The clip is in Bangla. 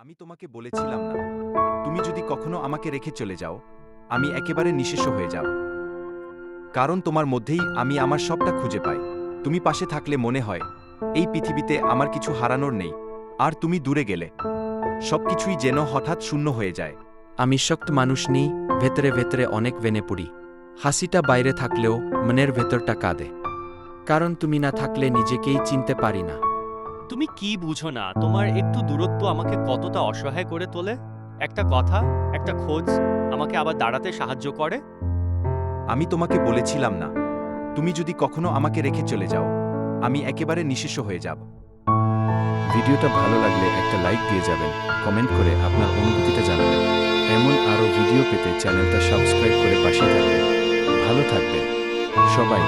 আমি তোমাকে বলেছিলাম না, তুমি যদি কখনো আমাকে রেখে চলে যাও, আমি একেবারে নিঃশেষ হয়ে যাব। কারণ তোমার মধ্যেই আমি আমার সবটা খুঁজে পাই। তুমি পাশে থাকলে মনে হয় এই পৃথিবীতে আমার কিছু হারানোর নেই। আর তুমি দূরে গেলে সবকিছুই যেন হঠাৎ শূন্য হয়ে যায়। আমি শক্ত মানুষ নেই, ভেতরে ভেতরে অনেক ভেঙে পড়ি। হাসিটা বাইরে থাকলেও মনের ভেতরটা কাঁদে। কারণ তুমি না থাকলে নিজেকেই চিনতে পারি না। তুমি কি বুঝো না, তোমার একটু দূরত্ব আমাকে কতটা অসহায় করে তোলে। একটা কথা, একটা খোঁজ আমাকে আবার দাঁড়াতে সাহায্য করে। আমি তোমাকে বলেছিলাম না, তুমি যদি কখনো আমাকে রেখে চলে যাও, আমি একেবারে নিঃশেষ হয়ে যাব। ভিডিওটা ভালো লাগলে একটা লাইক দিয়ে যাবেন, কমেন্ট করে আপনার অনুভূতিটা জানাবেন। এমন আরও ভিডিও পেতে চ্যানেলটা সাবস্ক্রাইব করে পাশে থাকবেন। ভালো থাকবেন সবাই।